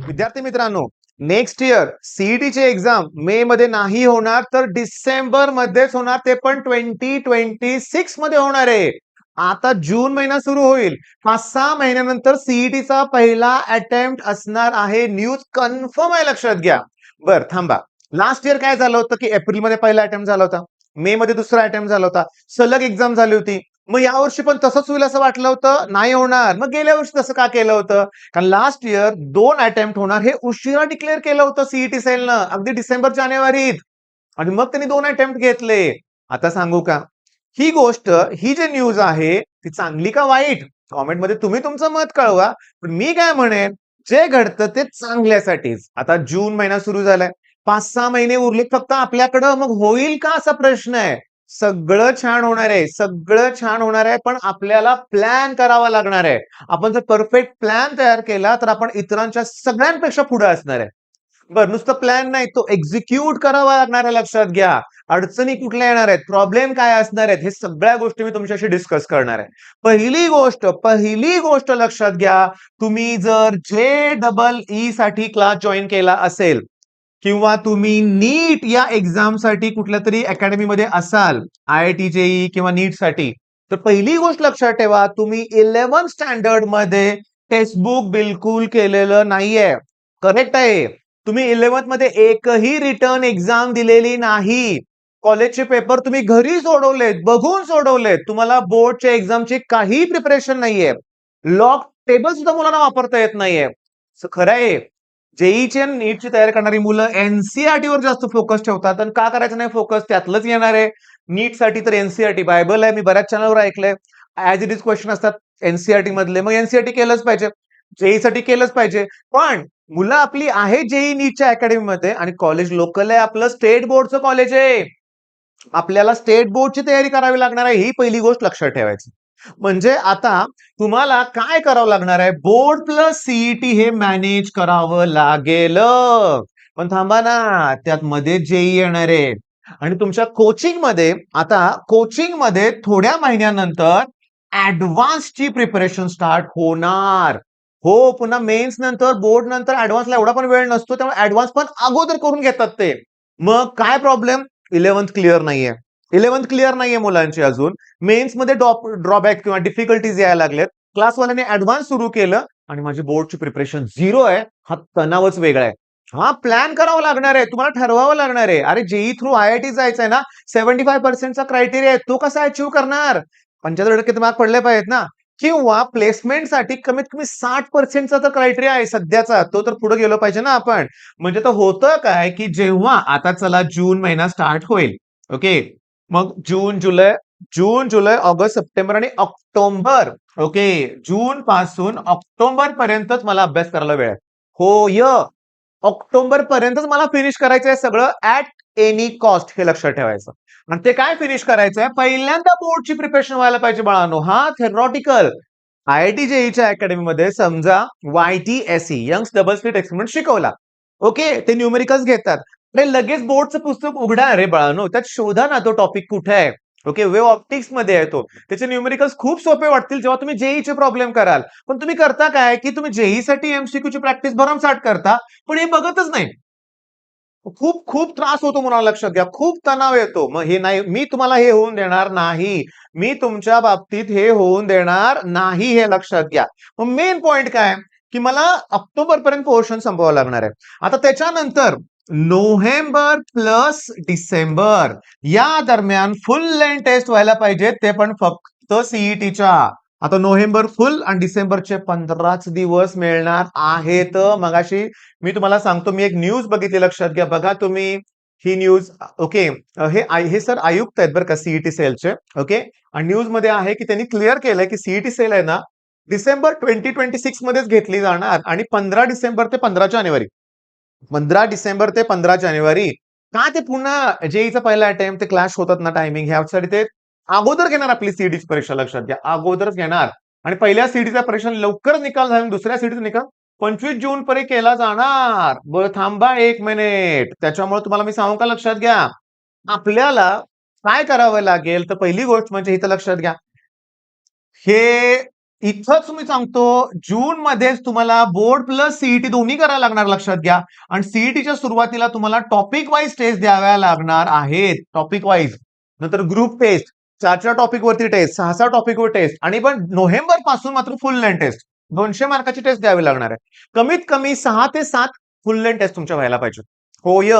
विद्यार्थी मित्रांनो, next year सीईटीची exam मे मध्ये नाही होणार तर डिसेंबर मध्येच होणार, ते पण 2026 मध्ये होणार आहे. आता जून महिना सुरू होईल, 5-6 महिन्यानंतर सीईटीचा पहिला अटेम्प्ट असणार आहे. न्यूज कन्फर्म आहे, लक्षात घ्या. बर थांबा, लास्ट इयर काय झालं होतं की एप्रिल मध्ये पहिला अटेम्प्ट झाला होता, मे मध्ये दुसरा अटेम्प्ट झाला होता, सलग एक्झाम झाली होती. मग यावर्षी पण तसंच होईल असं वाटलं होतं, नाही होणार. मग गेल्या वर्षी तसं का केलं होतं? कारण लास्ट इयर 2 अटेम्प्ट होणार हे उशिरा डिक्लेअर केलं होतं सीईटी सेलनं, अगदी डिसेंबर जानेवारीत. आणि मग त्यांनी 2 अटेम्प्ट घेतले. आता सांगू का, ही गोष्ट, ही जी न्यूज आहे ती चांगली का वाईट, कॉमेंट मध्ये तुम्ही तुमचं मत कळवा. पण मी काय म्हणेन, जे घडतं ते चांगल्यासाठीच. आता जून महिना सुरू झालाय, 5-6 महिने उरले फक्त आपल्याकडं. मग होईल का असा प्रश्न आहे. सगळं छान होणार आहे, सगळं छान होणार आहे, पण आपल्याला प्लॅन करावा लागणार आहे. आपण जर परफेक्ट प्लॅन तयार केला तर आपण इतरांच्या सगळ्यांपेक्षा पुढे असणार आहे. बरं, नुसतं प्लॅन नाही, तो एक्झिक्यूट करावा लागणार आहे. लक्षात घ्या, अडचणी कुठल्या येणार आहेत, प्रॉब्लेम काय असणार आहेत, हे सगळ्या गोष्टी मी तुमच्याशी डिस्कस करणार आहे. पहिली गोष्ट लक्षात घ्या, तुम्ही जर JEE साठी क्लास जॉईन केला असेल किंवा तुम्ही नीट या एक्झाम साठी कुठल्या तरी अकॅडमीमध्ये असाल, IIT JEE किंवा नीट साठी, तर पहिली गोष्ट लक्षात ठेवा, तुम्ही 11th स्टँडर्ड मध्ये टेक्स्ट बुक बिलकुल केलेलं नाहीये. करेक्ट आहे, तुम्ही 11th मध्ये एकही रिटर्न एक्झाम दिलेली नाही. कॉलेजचे पेपर तुम्ही घरी सोडवलेत, बघून सोडवलेत. तुम्हाला बोर्डच्या एक्झामची काही प्रिपरेशन नाहीये. लॉक टेबल सुद्धा मुलांना वापरता येत नाहीये. खरं आहे, जेईची आणि नीटची तयारी करणारी मुलं एनसीईआरटी वर जास्त फोकस ठेवतात. आणि का करायचं नाही फोकस, त्यातलंच येणार आहे. नीट साठी तर एनसीईआरटी बायबल आहे, मी बऱ्याच चॅनलवर ऐकलंय. ऍज इट इज क्वेश्चन असतात एनसीईआरटी मधले, मग एनसीईआरटी केलंच पाहिजे, जेई साठी केलंच पाहिजे. पण मुलं आपली आहे जेई नीटच्या अकॅडमीमध्ये, आणि कॉलेज लोकल आहे, आपलं स्टेट बोर्डचं कॉलेज आहे. आपल्याला स्टेट बोर्डची तयारी करावी लागणार आहे, ही पहिली गोष्ट लक्षात ठेवायची. म्हणजे आता तुम्हाला काय करावं लागणार आहे, बोर्ड प्लस सीईटी हे मॅनेज करावं लागेल. पण थांबा ना, त्यात मध्ये जेई येणार आहे. आणि तुमच्या कोचिंग मध्ये थोड्या महिन्यानंतर ऍडव्हान्सची प्रिपरेशन स्टार्ट होणार. हो, पुन्हा मेन्स नंतर, बोर्ड नंतर ऍडव्हान्सला एवढा पण वेळ नसतो, त्यामुळे ऍडव्हान्स पण अगोदर करून घेतात ते. मग काय प्रॉब्लेम, 11th क्लिअर नाहीये, 11th क्लिअर नाहीये मुलांची अजून, मेन्स मध्ये ड्रॉबॅक किंवा डिफिकल्टीज यायला लागलेत, क्लासवाल्याने ऍडव्हान्स सुरू केलं आणि माझी बोर्डची प्रिपरेशन झिरो आहे. हा तणावच वेगळा आहे. हा प्लॅन करावा लागणार आहे, तुम्हाला ठरवावं लागणार आहे. अरे जेई थ्रू IIT जायचंय ना, 75%चा क्रायटेरिया आहे, तो कसा अचीव्ह करणार? 75% मार्क पडले पाहिजेत ना. किंवा प्लेसमेंटसाठी कमीत कमी 60%चा तर क्रायटेरिया आहे सध्याचा, तो तर पुढे गेलो पाहिजे ना आपण. म्हणजे तर होतं काय की जेव्हा आता चला जून महिना स्टार्ट होईल, ओके, मग जून जुलै ऑगस्ट सप्टेंबर आणि ऑक्टोबर, ओके, जून पासून ऑक्टोबर पर्यंतच मला अभ्यास करायला वेळ आहे. होय, ऑक्टोबर पर्यंतच मला फिनिश करायचं आहे सगळं, ऍट एनी कॉस्ट, हे लक्षात ठेवायचं. आणि ते काय फिनिश करायचंय, पहिल्यांदा बोर्डची प्रिपरेशन व्हायला पाहिजे बाळांनो. हा थेरॉटिकल IIT जेईच्या अकॅडमीमध्ये समजा YTSE Young's double slit experiment शिकवला, ओके, ते न्यूमेरिकल्स घेतात. अरे लगेच बोर्डचं पुस्तक उघडा रे बाळांनो, त्यात शोधा ना तो टॉपिक कुठे आहे. ओके, वेव ऑप्टिक्स मध्ये आहे तो. त्याचे न्यूमेरिकल्स खूप सोपे वाटतील जेव्हा तुम्ही जेईचे प्रॉब्लेम कराल. पण तुम्ही करता काय की तुम्ही जेई साठी MCQ ची प्रॅक्टिस भरमसाठ करता, पण हे बघतच नाही. खूप खूप त्रास होतो मुलाला, लक्षात घ्या, खूप तणाव येतो. मग हे नाही, मी तुम्हाला हे होऊन देणार नाही. मी तुमच्या बाबतीत हे होऊन देणार नाही, हे लक्षात घ्या. मग मेन पॉइंट काय, की मला ऑक्टोबर पर्यंत पोर्शन संपवावं लागणार आहे. आता त्याच्यानंतर नोव्हेंबर प्लस डिसेंबर या दरम्यान फुल लेंथ टेस्ट व्हायला पाहिजे, ते पण फक्त सीईटीच्या. आता नोव्हेंबर फुल आणि डिसेंबरचे 15च दिवस मिळणार आहेत. मगाशी मी तुम्हाला सांगतो, मी एक न्यूज बघितली, लक्षात घ्या, बघा तुम्ही ही न्यूज. ओके, हे सर आयुक्त आहेत बरं का सीईटी सेलचे, ओके. आणि न्यूज मध्ये आहे की त्यांनी क्लिअर केलंय की सीईटी सेल आहे ना, डिसेंबर 2026 मध्येच घेतली जाणार, आणि 15 डिसेंबर ते 15 जानेवारी का ते पुन्हा जेईचा पहिला अटेम्प्ट ते क्लॅश होतात ना टायमिंग, ह्यासाठी ते अगोदर घेणार आपली सीईटीची परीक्षा, लक्षात घ्या, अगोदरच घेणार. आणि पहिल्या सीईटीचा परीक्षा लवकर निकाल झाला, दुसऱ्या सीईटीचा निकाल 25 जून पर्यंत केला जाणार. बरं थांबा 1 मिनिट, त्याच्यामुळे तुम्हाला मी सांगू का, लक्षात घ्या, आपल्याला काय करावं लागेल. तर पहिली गोष्ट म्हणजे इथं लक्षात घ्या, हे इथंच मी सांगतो, जून मध्येच तुम्हाला बोर्ड प्लस सीईटी दोन्ही करायला लागणार, लक्षात घ्या. आणि सीईटीच्या सुरुवातीला तुम्हाला टॉपिक वाईज टेस्ट द्याव्या लागणार आहेत, टॉपिक वाईज. नंतर ग्रुप टेस्ट, 4 टॉपिक वरती टेस्ट, 6 टॉपिकवर टेस्ट, आणि पण नोव्हेंबर पासून मात्र फुल लेंथ टेस्ट 200 मार्काची टेस्ट द्यावी लागणार आहे. कमीत कमी 6 ते 7 फुल लेंथ टेस्ट तुमच्या व्हायला पाहिजे. होय.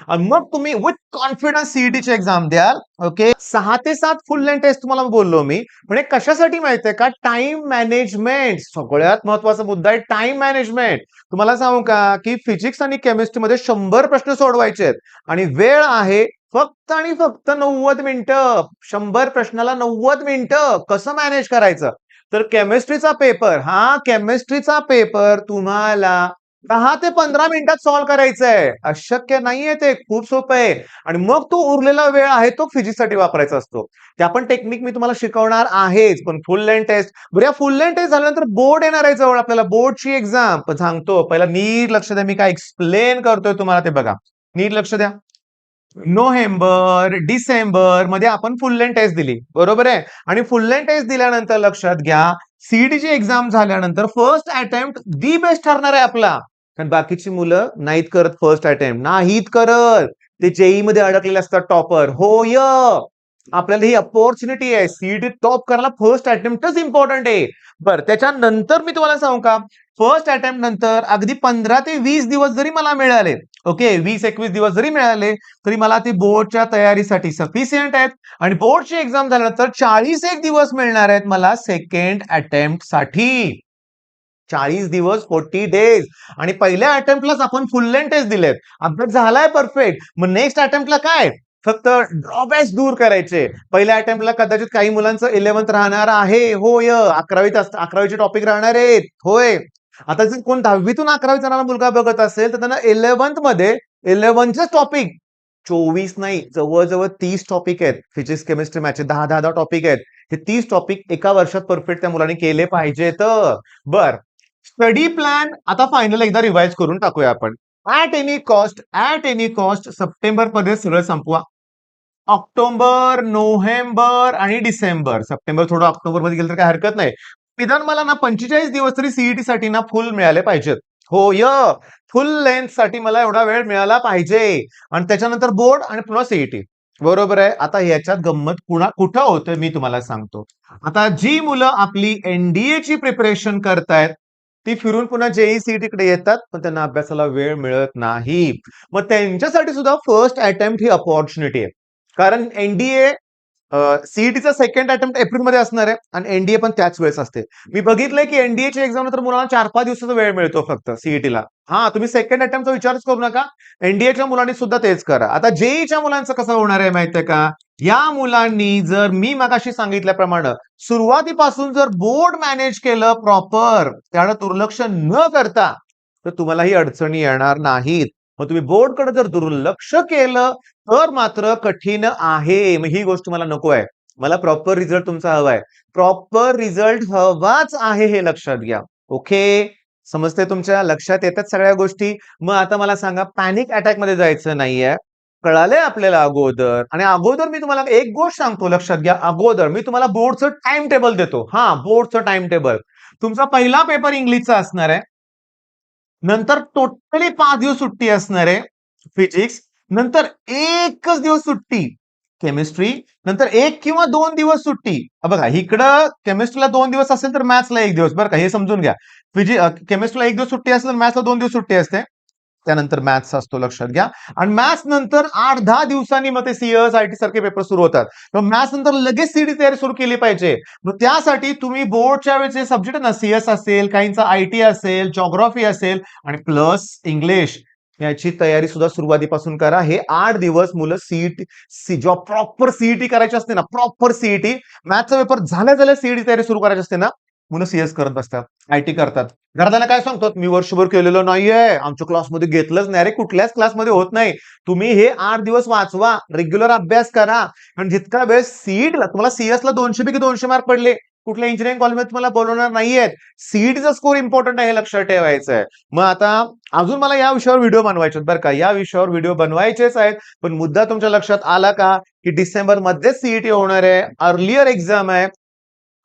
आणि मग तुम्ही विथ कॉन्फिडन्स सीईटीची एक्झाम द्याल. ओके, 6 ते 7 फुल लेंथ टेस्ट तुम्हाला बोललो मी. म्हणजे कशासाठी माहितीये का? Time management. सगळ्यात महत्वाचा मुद्दा आहे टाइम मॅनेजमेंट. तुम्हाला सांगू का की फिजिक्स आणि केमिस्ट्रीमध्ये 100 प्रश्न सोडवायचे आहेत आणि वेळ आहे फक्त आणि फक्त 90 मिनिटं. 100 प्रश्नाला 90 मिनिटं. कसं मॅनेज करायचं? तर केमिस्ट्रीचा पेपर तुम्हाला 10 ते 15 मिनिटात सॉल्व्ह करायचं आहे. अशक्य नाहीये ते, खूप सोपं आहे. आणि मग तो उरलेला वेळ आहे तो फिजिक्ससाठी वापरायचा असतो. त्या पण टेक्निक मी तुम्हाला शिकवणार आहेच. पण फुल लेंथ टेस्ट, बरं, फुल लेंथ टेस्ट झाल्यानंतर बोर्ड येणार आहे जवळ, आपल्याला बोर्डची एक्झाम. पण सांगतो, पहिला नीट लक्ष द्या, मी काय एक्सप्लेन करतोय तुम्हाला ते बघा. नीट लक्ष द्या. नोव्हेंबर, डिसेंबर मध्ये आपण फुल लेंथ टेस्ट दिली, बरोबर आहे. आणि फुल लेंथ टेस्ट दिल्यानंतर लक्षात घ्या, सीईटीची एक्झाम झाल्यानंतर फर्स्ट अटेम्प्ट दी बेस्ट ठरणार आहे आपला. कारण बाकीची मुलं नाहीत करत फर्स्ट अटेम्प्ट, नाहीत करत. ते जेई मध्ये अडकलेले असतात टॉपर. होय, आपल्याला ही अपॉर्च्युनिटी आहे. सीईटी टॉप करायला फर्स्ट अटेम्प्टच इम्पॉर्टंट आहे. बरं, त्याच्यानंतर मी तुम्हाला सांगू का, फर्स्ट अटेम्प्ट नंतर अगदी 15 ते 20 दिवस जरी मला मिळाले, ओके, 20-21 दिवस जरी मिळाले, तरी मला ती बोर्डच्या तयारीसाठी सफिशियंट आहेत. आणि बोर्डची एक्झाम झाल्यानंतर 41 दिवस मिळणार आहेत मला सेकंड अटेम्प्ट साठी. 40 दिवस, 40 डेज. आणि पहिल्या अटेम्प्टलाच आपण फुल लेंथ टेस्ट दिलेत, अभ्यास झालाय परफेक्ट. मग नेक्स्ट अटेम्प्टला काय? फक्त ड्रॉबॅक्स दूर करायचे. पहिल्या अटेम्प्टला कदाचित काही मुलांचं 11th राहणार आहे, होय. 11वीचे टॉपिक राहणार आहेत, होय. आता जर कोण 10वीतून 11वी जाणारा मुलगा बघत असेल तर त्यांना 11th मध्ये 11चे टॉपिक 24 नाही, जवळजवळ 30 टॉपिक आहेत. फिजिक्स, केमिस्ट्री, मॅथचे 10 टॉपिक आहेत. हे 30 टॉपिक एका वर्षात परफेक्ट त्या मुलांनी केले पाहिजेत. बर, स्टडी प्लॅन आता फायनल एकदा रिवाइज करून टाकूया आपण. ऍट एनी कॉस्ट सप्टेंबर मध्ये सगळं संपवा. ऑक्टोबर, नोव्हेंबर आणि डिसेंबर. सप्टेंबर थोडं ऑक्टोबर मध्ये गेलं तर काय हरकत नाही. निदान मला ना 45 दिवस तरी सीईटी साठी ना फुल मिळाले पाहिजेत. होय, फुल लेंथ साठी मला एवढा वेळ मिळाला पाहिजे. आणि त्याच्यानंतर बोर्ड आणि पुन्हा सीईटी, बरोबर आहे. आता ह्याच्यात गंमत कुठं होतं मी तुम्हाला सांगतो. आता जी मुलं आपली एनडीए ची प्रिपरेशन करतायत ती फिरून पुन्हा जेई सीईटीकडे येतात, पण त्यांना अभ्यासाला वेळ मिळत नाही. मग त्यांच्यासाठी सुद्धा फर्स्ट अटेम्प्ट ही अपॉर्च्युनिटी आहे. कारण एनडीए सीईटीचा सेकंड अटेम्प्ट एप्रिलमध्ये असणार आहे आणि एनडीए पण त्याच वेळेस असते. मी बघितलंय की एनडीएची एक्झाम नंतर मुलांना 4-5 दिवसाचा वेळ मिळतो फक्त सीईटीला. हा, तुम्ही सेकंड अटेम्प्टचा विचारच करू नका. एनडीएच्या मुलांनी सुद्धा तेच करा. आता जेईच्या मुलांचं कसं होणार आहे माहितीये का? या मुलांनी जर मी मगाशी सांगितल्याप्रमाणे सुरुवातीपासून जर बोर्ड मॅनेज केलं प्रॉपर, त्याला दुर्लक्ष न करता, तर तुम्हालाही अडचणी येणार नाहीत. मग तुम्ही बोर्डकडे जर दुर्लक्ष केलं तर मात्र कठीण आहे. मग ही गोष्ट मला नको आहे. मला प्रॉपर रिझल्ट तुमचा हवाय. प्रॉपर रिझल्ट हवाच आहे, हे लक्षात घ्या. ओके, समजते? तुमच्या लक्षात येतात सगळ्या गोष्टी. मग आता मला सांगा, पॅनिक अटॅक मध्ये जायचं नाहीये. कळालंय आपल्याला अगोदर. आणि अगोदर मी तुम्हाला एक गोष्ट सांगतो, लक्षात घ्या. अगोदर मी तुम्हाला बोर्डचं टाइम टेबल देतो. हा, बोर्डचं टाइम टेबल. तुमचा पहिला पेपर इंग्लिशचा असणार आहे. नंतर टोटली 5 दिवस सुट्टी असणार आहे फिजिक्स. नंतर एकच दिवस सुट्टी केमिस्ट्री. नंतर 1 किंवा 2 दिवस सुट्टी. बघा, इकडं केमिस्ट्रीला 2 दिवस असेल तर मॅथ्सला 1 दिवस, बरं का, हे समजून घ्या. केमिस्ट्रीला 1 दिवस सुट्टी असेल तर मॅथ्सला 2 दिवस सुट्टी असते. त्यानंतर मॅथ्स असतो, लक्षात घ्या. आणि मॅथ्स नंतर 8-10 दिवसांनी मग ते सीएस आयटी सारखे पेपर सुरू होतात. मग मॅथ्स नंतर लगेच सीडी तयारी सुरू केली पाहिजे. मग त्यासाठी तुम्ही बोर्डच्या वेळेचे सब्जेक्ट ना, सीएस असेल, काहींचा आयटी असेल, जॉग्राफी असेल आणि प्लस इंग्लिश, याची तयारी सुद्धा सुरुवातीपासून करा. हे 8 दिवस मुलं सीईटी जेव्हा प्रॉपर सीईटी करायची असते ना, प्रॉपर सीईटी, मॅथचा पेपर झाल्या सीईटी तयारी सुरू करायची असते ना, मुलं सीएस करत बसतात, आयटी करतात. घरातल्यांना काय सांगतात? मी वर्षभर केलेलं नाहीये, आमच्या क्लासमध्ये घेतलंच नाही. अरे, कुठल्याच क्लासमध्ये होत नाही. तुम्ही हे 8 दिवस वाचवा, रेग्युलर अभ्यास करा. आणि जितका वेळ सीईटीला, तुम्हाला सीएसला 200 पैकी 200 मार्क पडले, कुठल्या इंजिनिअरिंग कॉलेजमध्ये तुम्हाला बोलवणार नाहीयेत. सीईटीचा स्कोर इम्पॉर्टंट आहे, हे लक्षात ठेवायचं आहे. मग आता अजून मला या विषयावर व्हिडिओ बनवायचे आहेत, बरं का, या विषयावर व्हिडिओ बनवायचेच आहेत. पण मुद्दा तुमच्या लक्षात आला का की डिसेंबर मध्ये सीईटी होणार आहे, अर्लियर एक्झाम आहे.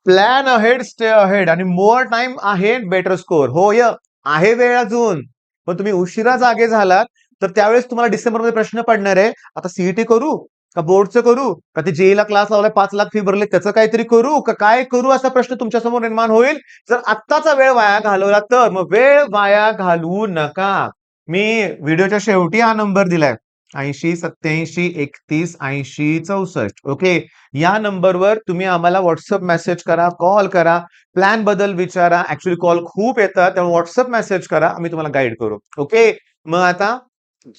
प्लॅन अहेड, स्टे अहेड आणि मोर टाइम आहे बेटर स्कोर. होय, आहे वेळ अजून. पण तुम्ही उशिरा जागे झालात तर त्यावेळेस तुम्हाला डिसेंबरमध्ये प्रश्न पडणार आहे, आता सीईटी करू का बोर्डचं करू का ते जेईला क्लास लावलाय 5 लाख फी भरले त्याचं काहीतरी करू का काय करू, असा प्रश्न तुमच्या समोर निर्माण होईल जर आत्ताचा वेळ वाया घालवला तर. मग वेळ वाया घालवू नका. मी व्हिडिओच्या शेवटी हा नंबर दिलाय 80 87 31 80 64. ओके, या नंबरवर तुम्ही आम्हाला व्हॉट्सअप मेसेज करा, कॉल करा, प्लॅन बद्दल विचारा. ऍक्च्युली कॉल खूप येतात त्यामुळे व्हॉट्सअप मेसेज करा, आम्ही तुम्हाला गाईड करू. ओके, मग आता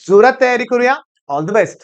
जोरात तयारी करूया. All the best.